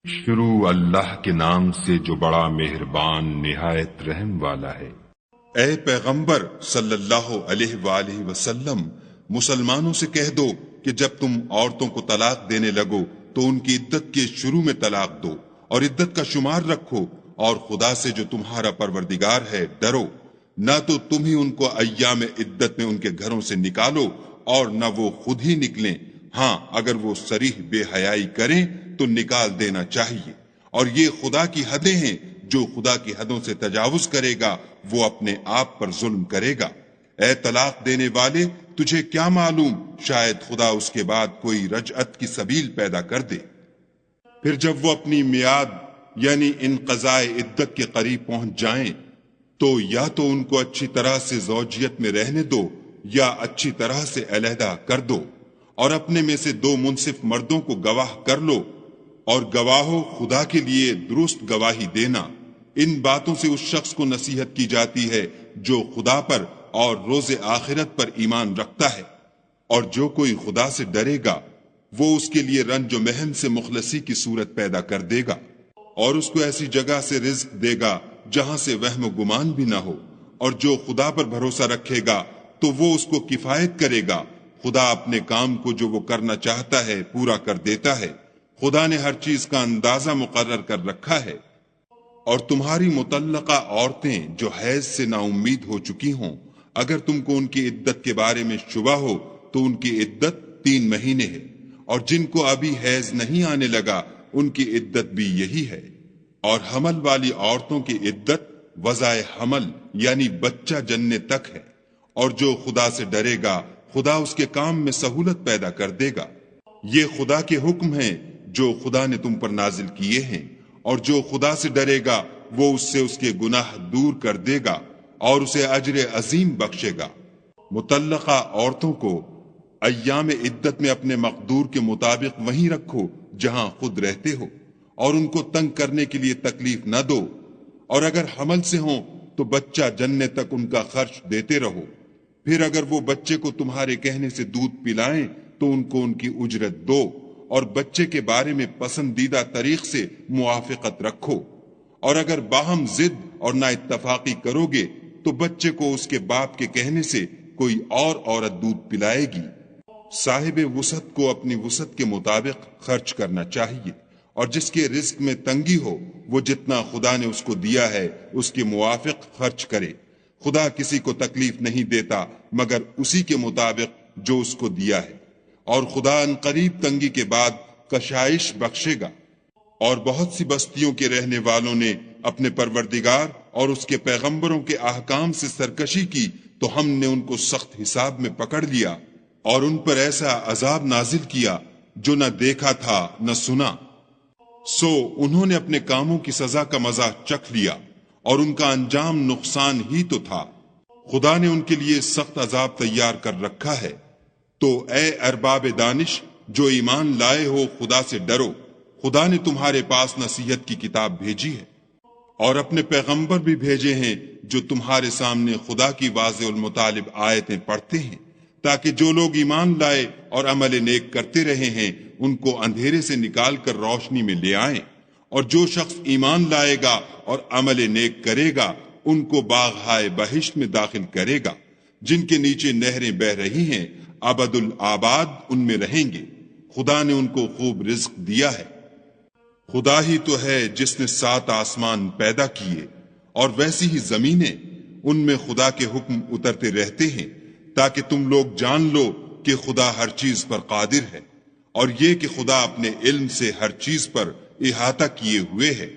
شروع اللہ کے نام سے جو بڑا مہربان نہایت رحم والا ہے۔ اے پیغمبر صلی اللہ علیہ وآلہ وسلم، مسلمانوں سے کہہ دو کہ جب تم عورتوں کو طلاق دینے لگو تو ان کی عدت کے شروع میں طلاق دو اور عدت کا شمار رکھو، اور خدا سے جو تمہارا پروردگار ہے ڈرو، نہ تو تم ہی ان کو ایام عدت میں ان کے گھروں سے نکالو اور نہ وہ خود ہی نکلیں، ہاں اگر وہ صریح بے حیائی کریں تو نکال دینا چاہیے، اور یہ خدا کی حدیں ہیں، جو خدا کی حدوں سے تجاوز کرے گا وہ اپنے آپ پر ظلم کرے گا۔ اے طلاق دینے والے، تجھے کیا معلوم شاید خدا اس کے بعد کوئی رجعت کی سبیل پیدا کر دے۔ پھر جب وہ اپنی میعاد یعنی انقضاء عدت کے قریب پہنچ جائیں تو یا تو ان کو اچھی طرح سے زوجیت میں رہنے دو یا اچھی طرح سے علیحدہ کر دو، اور اپنے میں سے 2 منصف مردوں کو گواہ کر لو، اور گواہو خدا کے لیے درست گواہی دینا۔ ان باتوں سے اس شخص کو نصیحت کی جاتی ہے جو خدا پر اور روز آخرت پر ایمان رکھتا ہے، اور جو کوئی خدا سے ڈرے گا وہ اس کے لیے رنج و محن سے مخلصی کی صورت پیدا کر دے گا، اور اس کو ایسی جگہ سے رزق دے گا جہاں سے وہم و گمان بھی نہ ہو، اور جو خدا پر بھروسہ رکھے گا تو وہ اس کو کفایت کرے گا۔ خدا اپنے کام کو جو وہ کرنا چاہتا ہے پورا کر دیتا ہے۔ خدا نے ہر چیز کا اندازہ مقرر کر رکھا ہے۔ اور تمہاری مطلقہ عورتیں جو حیض سے نا امید ہو چکی ہوں، اگر تم کو ان کی عدت کے بارے میں شبہ ہو تو ان کی عدت 3 مہینے ہے، اور جن کو ابھی حیض نہیں آنے لگا ان کی عدت بھی یہی ہے۔ اور حمل والی عورتوں کی عدت وضع حمل یعنی بچہ جننے تک ہے، اور جو خدا سے ڈرے گا خدا اس کے کام میں سہولت پیدا کر دے گا۔ یہ خدا کے حکم ہیں جو خدا نے تم پر نازل کیے ہیں، اور جو خدا سے ڈرے گا وہ اس سے اس کے گناہ دور کر دے گا اور اسے اجر عظیم بخشے گا۔ مطلقہ عورتوں کو ایام عدت میں اپنے مقدور کے مطابق وہیں رکھو جہاں خود رہتے ہو، اور ان کو تنگ کرنے کے لیے تکلیف نہ دو، اور اگر حمل سے ہوں تو بچہ جننے تک ان کا خرچ دیتے رہو۔ پھر اگر وہ بچے کو تمہارے کہنے سے دودھ پلائیں تو ان کو ان کی اجرت دو، اور بچے کے بارے میں پسندیدہ طریق سے موافقت رکھو، اور اگر باہم ضد اور نا اتفاقی کرو گے تو بچے کو اس کے باپ کے کہنے سے کوئی اور عورت دودھ پلائے گی۔ صاحب وسعت کو اپنی وسعت کے مطابق خرچ کرنا چاہیے، اور جس کے رزق میں تنگی ہو وہ جتنا خدا نے اس کو دیا ہے اس کے موافق خرچ کرے۔ خدا کسی کو تکلیف نہیں دیتا مگر اسی کے مطابق جو اس کو دیا ہے، اور خدا ان قریب تنگی کے بعد کشائش بخشے گا۔ اور بہت سی بستیوں کے رہنے والوں نے اپنے پروردگار اور اس کے پیغمبروں کے احکام سے سرکشی کی تو ہم نے ان کو سخت حساب میں پکڑ لیا، اور ان پر ایسا عذاب نازل کیا جو نہ دیکھا تھا نہ سنا۔ سو انہوں نے اپنے کاموں کی سزا کا مزہ چکھ لیا، اور ان کا انجام نقصان ہی تو تھا۔ خدا نے ان کے لیے سخت عذاب تیار کر رکھا ہے۔ تو اے ارباب دانش جو ایمان لائے ہو، خدا سے ڈرو۔ خدا نے تمہارے پاس نصیحت کی کتاب بھیجی ہے، اور اپنے پیغمبر بھی بھیجے ہیں جو تمہارے سامنے خدا کی واضح المطالب آیتیں پڑھتے ہیں، تاکہ جو لوگ ایمان لائے اور عمل نیک کرتے رہے ہیں ان کو اندھیرے سے نکال کر روشنی میں لے آئیں، اور جو شخص ایمان لائے گا اور عمل نیک کرے گا ان کو باغہائے بہشت میں داخل کرے گا، جن کے نیچے نہریں بہ رہی ہیں، ابد الآباد ان میں رہیں گے۔ خدا نے ان کو خوب رزق دیا ہے۔ خدا ہی تو ہے جس نے 7 آسمان پیدا کیے، اور ویسی ہی زمینیں، ان میں خدا کے حکم اترتے رہتے ہیں تاکہ تم لوگ جان لو کہ خدا ہر چیز پر قادر ہے، اور یہ کہ خدا اپنے علم سے ہر چیز پر احاطہ کیے ہوئے ہے۔